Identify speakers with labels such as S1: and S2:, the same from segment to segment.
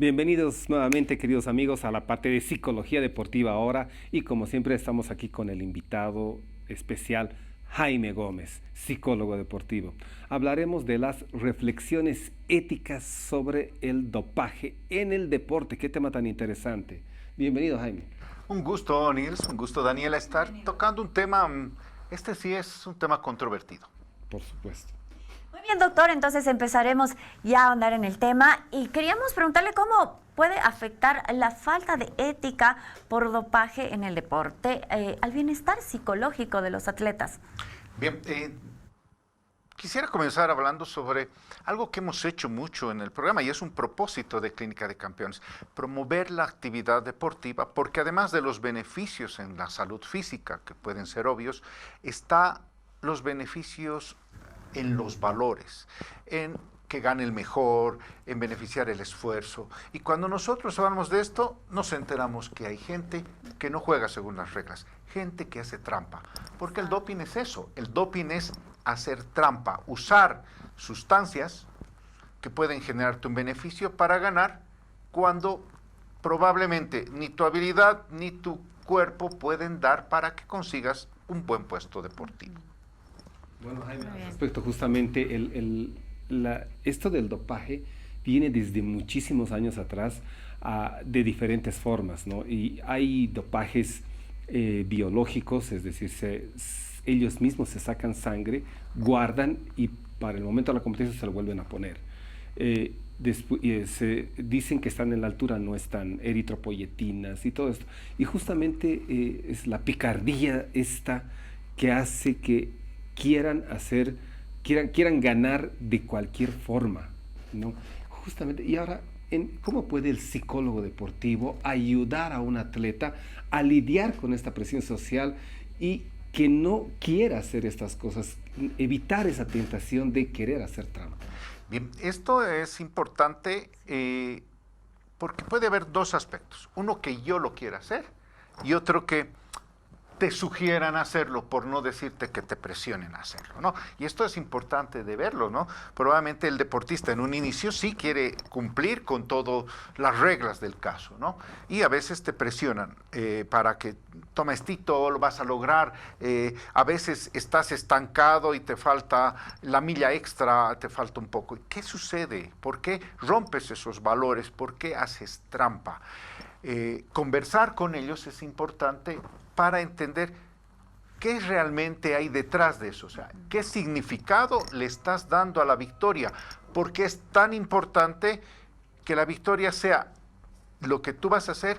S1: Bienvenidos nuevamente, queridos amigos, a la parte de psicología deportiva ahora y como siempre estamos aquí con el invitado especial Jaime Gómez, psicólogo deportivo. Hablaremos de las reflexiones éticas sobre el dopaje en el deporte. Qué tema tan interesante. Bienvenido, Jaime.
S2: Un gusto, Nils, un gusto, Daniela, estar tocando un tema, este sí es un tema controvertido.
S1: Por supuesto.
S3: Muy bien, doctor, entonces empezaremos ya a ahondar en el tema y queríamos preguntarle cómo puede afectar la falta de ética por dopaje en el deporte al bienestar psicológico de los atletas.
S2: Bien, quisiera comenzar hablando sobre algo que hemos hecho mucho en el programa y es un propósito de Clínica de Campeones, promover la actividad deportiva, porque además de los beneficios en la salud física, que pueden ser obvios, está los beneficios en los valores, en que gane el mejor, en beneficiar el esfuerzo. Y cuando nosotros hablamos de esto, nos enteramos que hay gente que no juega según las reglas, gente que hace trampa, porque el doping es eso, el doping es hacer trampa, usar sustancias que pueden generarte un beneficio para ganar cuando probablemente ni tu habilidad ni tu cuerpo pueden dar para que consigas un buen puesto deportivo.
S1: Bueno, Jaime, respecto justamente, esto del dopaje viene desde muchísimos años atrás de diferentes formas, ¿no? Y hay dopajes biológicos, es decir, ellos mismos se sacan sangre, guardan y para el momento de la competencia se lo vuelven a poner. Dicen que están en la altura, no están eritropoyetinas y todo esto. Y justamente es la picardía esta que hace que quieran ganar de cualquier forma, ¿no? Justamente, y ahora, ¿cómo puede el psicólogo deportivo ayudar a un atleta a lidiar con esta presión social y que no quiera hacer estas cosas, evitar esa tentación de querer hacer trampa?
S2: Bien, esto es importante porque puede haber dos aspectos. Uno, que yo lo quiera hacer y otro que te sugieran hacerlo, por no decirte que te presionen a hacerlo, ¿no? Y esto es importante de verlo, ¿no? Probablemente el deportista en un inicio sí quiere cumplir con todas las reglas del caso, ¿no? Y a veces te presionan para que toma esto, lo vas a lograr. A veces estás estancado y te falta la milla extra, te falta un poco. ¿Qué sucede? ¿Por qué rompes esos valores? ¿Por qué haces trampa? Conversar con ellos es importante para entender qué realmente hay detrás de eso, o sea, qué significado le estás dando a la victoria, porque es tan importante que la victoria sea lo que tú vas a hacer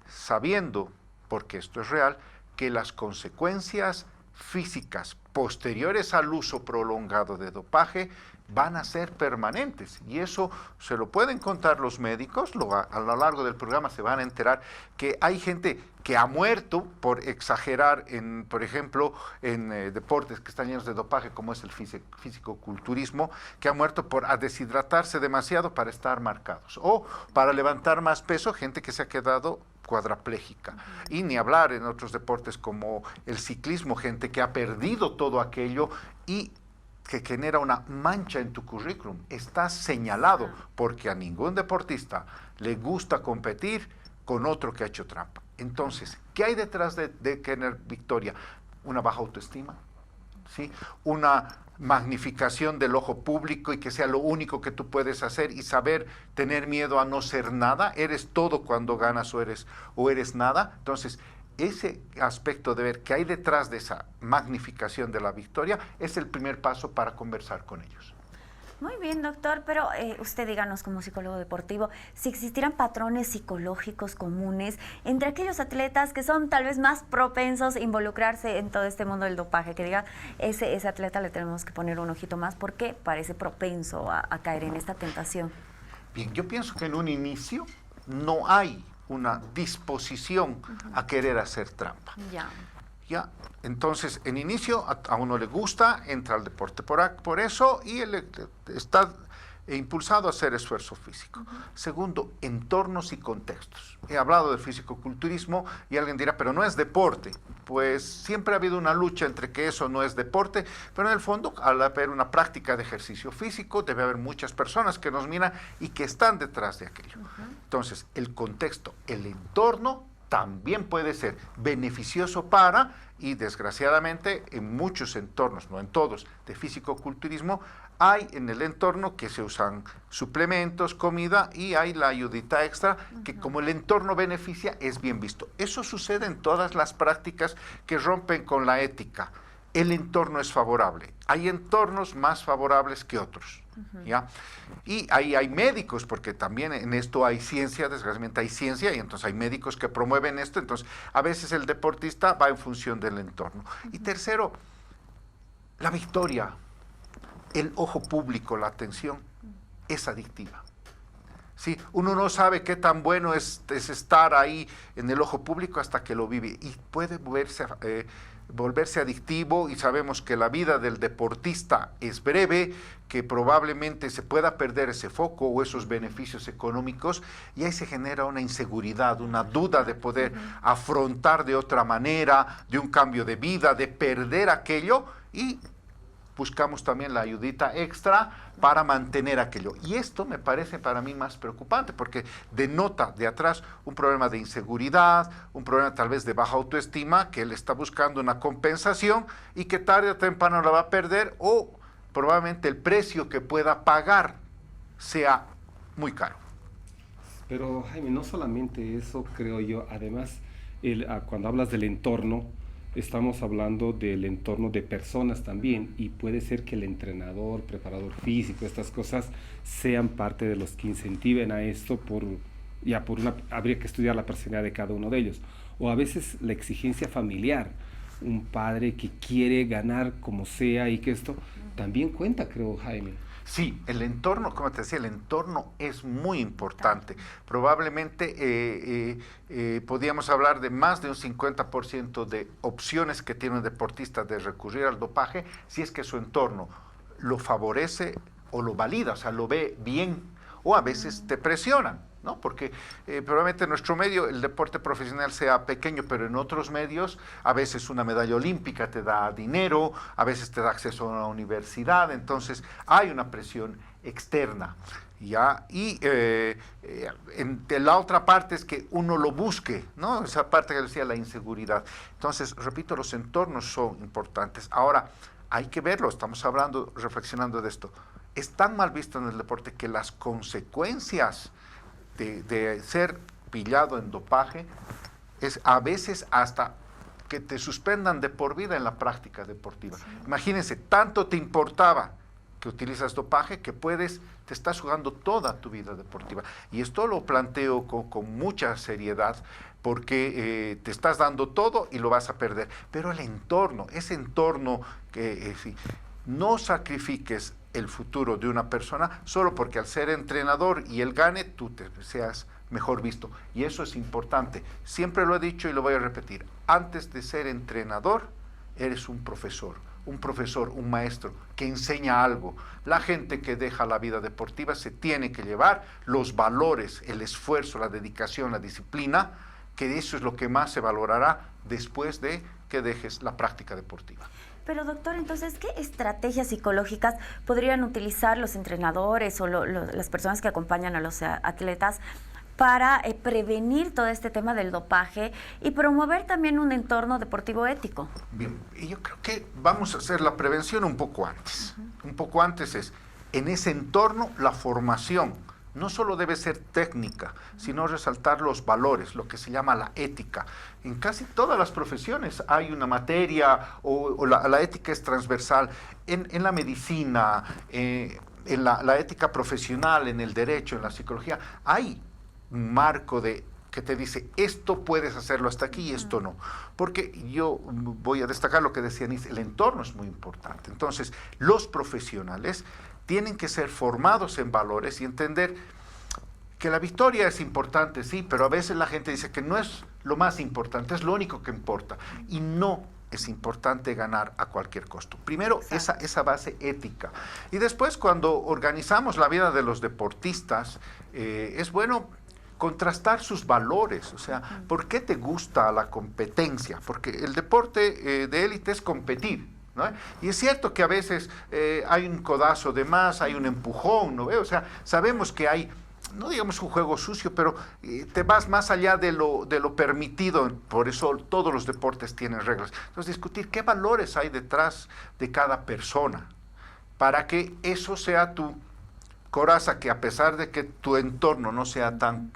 S2: sabiendo, porque esto es real, que las consecuencias físicas posteriores al uso prolongado de dopaje van a ser permanentes y eso se lo pueden contar los médicos, a lo largo del programa se van a enterar que hay gente que ha muerto por exagerar por ejemplo, en deportes que están llenos de dopaje como es el fisicoculturismo, que ha muerto por deshidratarse demasiado para estar marcados o para levantar más peso, gente que se ha quedado cuadraplégica. Y ni hablar en otros deportes como el ciclismo, gente que ha perdido todo aquello y que genera una mancha en tu currículum. Estás señalado porque a ningún deportista le gusta competir con otro que ha hecho trampa. Entonces, ¿qué hay detrás de tener victoria? Una baja autoestima, ¿sí? Una magnificación del ojo público y que sea lo único que tú puedes hacer y saber tener miedo a no ser nada. Eres todo cuando ganas o eres nada. Entonces, ese aspecto de ver qué hay detrás de esa magnificación de la victoria es el primer paso para conversar con ellos.
S3: Muy bien, doctor, pero usted díganos como psicólogo deportivo, si existieran patrones psicológicos comunes entre aquellos atletas que son tal vez más propensos a involucrarse en todo este mundo del dopaje, que diga, ese atleta le tenemos que poner un ojito más porque parece propenso a caer en esta tentación.
S2: Bien, yo pienso que en un inicio no hay una disposición a querer hacer trampa. Ya, entonces, en inicio a uno le gusta, entra al deporte por eso y él está impulsado a hacer esfuerzo físico. Segundo, entornos y contextos. He hablado del fisicoculturismo y alguien dirá, pero no es deporte. Pues siempre ha habido una lucha entre que eso no es deporte, pero en el fondo, al haber una práctica de ejercicio físico, debe haber muchas personas que nos miran y que están detrás de aquello. Entonces, el contexto, el entorno, también puede ser beneficioso para, y desgraciadamente en muchos entornos, no en todos, de fisicoculturismo, hay en el entorno que se usan suplementos, comida, y hay la ayudita extra que como el entorno beneficia es bien visto. Eso sucede en todas las prácticas que rompen con la ética. El entorno es favorable. Hay entornos más favorables que otros, ¿ya? Y ahí hay médicos, porque también en esto hay ciencia, desgraciadamente hay ciencia, y entonces hay médicos que promueven esto, entonces a veces el deportista va en función del entorno. Y tercero, la victoria, el ojo público, la atención, es adictiva. Sí, uno no sabe qué tan bueno es estar ahí en el ojo público hasta que lo vive, y puede volverse adictivo, y sabemos que la vida del deportista es breve, que probablemente se pueda perder ese foco o esos beneficios económicos, y ahí se genera una inseguridad, una duda de poder afrontar de otra manera, de un cambio de vida, de perder aquello, y buscamos también la ayudita extra para mantener aquello. Y esto me parece para mí más preocupante, porque denota de atrás un problema de inseguridad, un problema tal vez de baja autoestima, que él está buscando una compensación y que tarde o temprano la va a perder, o probablemente el precio que pueda pagar sea muy caro.
S1: Pero Jaime, no solamente eso, creo yo, además, cuando hablas del entorno, estamos hablando del entorno de personas también, y puede ser que el entrenador, preparador físico, estas cosas sean parte de los que incentiven a esto habría que estudiar la personalidad de cada uno de ellos. O a veces la exigencia familiar, un padre que quiere ganar como sea, y que esto también cuenta, creo, Jaime.
S2: Sí, el entorno, como te decía, el entorno es muy importante. Probablemente podríamos hablar de más de un 50% de opciones que tiene un deportista de recurrir al dopaje, si es que su entorno lo favorece o lo valida, o sea, lo ve bien, o a veces te presionan, ¿no? Porque probablemente en nuestro medio el deporte profesional sea pequeño, pero en otros medios a veces una medalla olímpica te da dinero, a veces te da acceso a una universidad, entonces hay una presión externa, ¿ya? Y la otra parte es que uno lo busque, ¿no? Esa parte que decía, la inseguridad. Entonces, repito, los entornos son importantes. Ahora, hay que verlo, estamos hablando, reflexionando de esto. Es tan mal visto en el deporte que las consecuencias de ser pillado en dopaje es a veces hasta que te suspendan de por vida en la práctica deportiva. Sí. Imagínense, tanto te importaba que utilizas dopaje que te estás jugando toda tu vida deportiva. Y esto lo planteo con mucha seriedad, porque te estás dando todo y lo vas a perder. Pero el entorno, ese entorno que no sacrifiques el futuro de una persona solo porque al ser entrenador y él gane, tú seas mejor visto. Y eso es importante. Siempre lo he dicho y lo voy a repetir. Antes de ser entrenador, eres un profesor, un maestro que enseña algo. La gente que deja la vida deportiva se tiene que llevar los valores, el esfuerzo, la dedicación, la disciplina, que eso es lo que más se valorará después de que dejes la práctica deportiva.
S3: Pero doctor, entonces, ¿qué estrategias psicológicas podrían utilizar los entrenadores o las personas que acompañan a los atletas para prevenir todo este tema del dopaje y promover también un entorno deportivo ético?
S2: Bien, y yo creo que vamos a hacer la prevención un poco antes. Un poco antes es, en ese entorno, la formación no solo debe ser técnica, sino resaltar los valores, lo que se llama la ética. En casi todas las profesiones hay una materia o la ética es transversal. En la medicina, en la ética profesional, en el derecho, en la psicología, hay un marco que te dice, esto puedes hacerlo hasta aquí y esto no. Porque yo voy a destacar lo que decía Nis, el entorno es muy importante. Entonces, los profesionales tienen que ser formados en valores y entender que la victoria es importante, sí, pero a veces la gente dice que no es lo más importante, es lo único que importa. Y no, es importante ganar a cualquier costo. Primero, esa base ética. Y después, cuando organizamos la vida de los deportistas, es bueno contrastar sus valores. O sea, ¿por qué te gusta la competencia? Porque el deporte de élite es competir, ¿no? Y es cierto que a veces hay un codazo de más, hay un empujón, ¿no? O sea, sabemos que hay, no digamos un juego sucio, pero te vas más allá de lo permitido. Por eso todos los deportes tienen reglas. Entonces, discutir qué valores hay detrás de cada persona para que eso sea tu coraza, que a pesar de que tu entorno no sea tan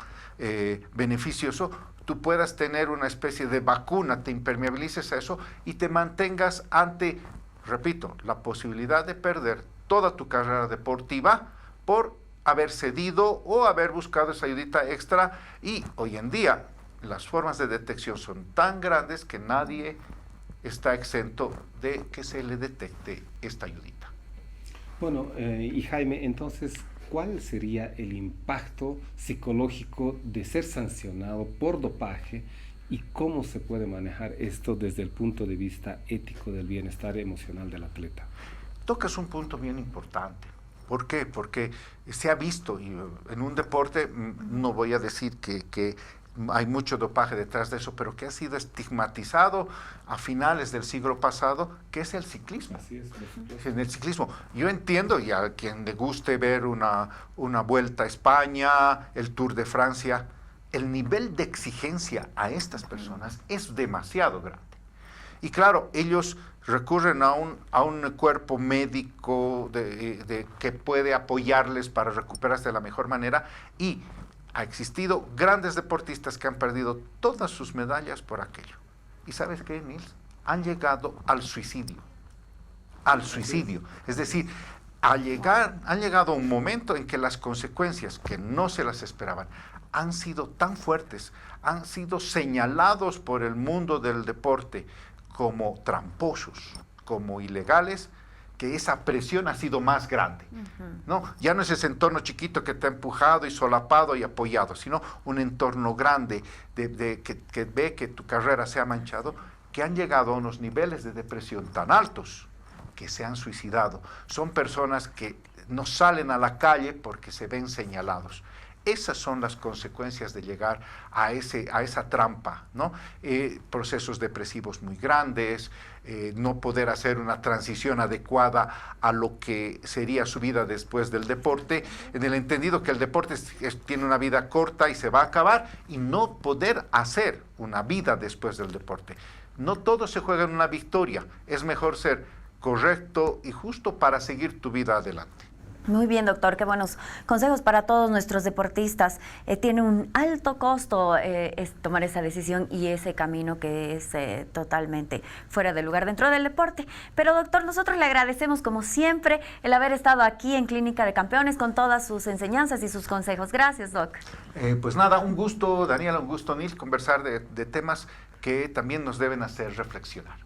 S2: beneficioso, tú puedas tener una especie de vacuna, te impermeabilices a eso y te mantengas ante, repito, la posibilidad de perder toda tu carrera deportiva por haber cedido o haber buscado esa ayudita extra. Y hoy en día las formas de detección son tan grandes que nadie está exento de que se le detecte esta ayudita.
S1: Bueno, y Jaime, entonces, ¿cuál sería el impacto psicológico de ser sancionado por dopaje y cómo se puede manejar esto desde el punto de vista ético del bienestar emocional del atleta?
S2: Tocas un punto bien importante. ¿Por qué? Porque se ha visto, y en un deporte, no voy a decir que hay mucho dopaje detrás de eso, pero que ha sido estigmatizado a finales del siglo pasado, que es el ciclismo.
S1: Así es,
S2: en el ciclismo. Yo entiendo, y a quien le guste ver una Vuelta a España, el Tour de Francia, el nivel de exigencia a estas personas es demasiado grande. Y claro, ellos recurren a un cuerpo médico que puede apoyarles para recuperarse de la mejor manera, y ha existido grandes deportistas que han perdido todas sus medallas por aquello. ¿Y sabes qué, Nils? Han llegado al suicidio. Al suicidio. Es decir, han llegado a un momento en que las consecuencias, que no se las esperaban, han sido tan fuertes, han sido señalados por el mundo del deporte como tramposos, como ilegales, que esa presión ha sido más grande. ¿No? Ya no es ese entorno chiquito que te ha empujado y solapado y apoyado, sino un entorno grande que ve que tu carrera se ha manchado, que han llegado a unos niveles de depresión tan altos que se han suicidado. Son personas que no salen a la calle porque se ven señalados. Esas son las consecuencias de llegar a esa trampa, ¿no? Procesos depresivos muy grandes, no poder hacer una transición adecuada a lo que sería su vida después del deporte, en el entendido que el deporte tiene una vida corta y se va a acabar, y no poder hacer una vida después del deporte. No todo se juega en una victoria, es mejor ser correcto y justo para seguir tu vida adelante.
S3: Muy bien, doctor, qué buenos consejos para todos nuestros deportistas. Tiene un alto costo tomar esa decisión y ese camino que es totalmente fuera de lugar dentro del deporte. Pero, doctor, nosotros le agradecemos como siempre el haber estado aquí en Clínica de Campeones con todas sus enseñanzas y sus consejos. Gracias, doc.
S2: Pues nada, un gusto, Daniela, un gusto, Nils, conversar de temas que también nos deben hacer reflexionar.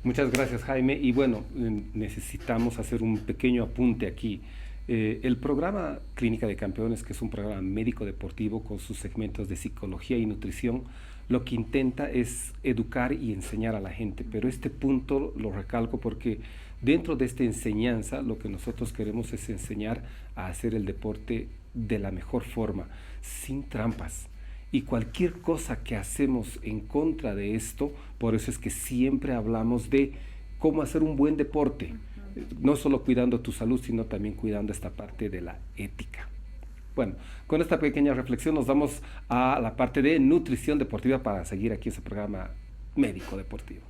S1: Muchas gracias, Jaime. Y bueno, necesitamos hacer un pequeño apunte aquí. El programa Clínica de Campeones, que es un programa médico deportivo con sus segmentos de psicología y nutrición, lo que intenta es educar y enseñar a la gente. Pero este punto lo recalco porque dentro de esta enseñanza lo que nosotros queremos es enseñar a hacer el deporte de la mejor forma, sin trampas. Y cualquier cosa que hacemos en contra de esto, por eso es que siempre hablamos de cómo hacer un buen deporte, no solo cuidando tu salud, sino también cuidando esta parte de la ética. Bueno, con esta pequeña reflexión nos vamos a la parte de nutrición deportiva para seguir aquí ese programa médico deportivo.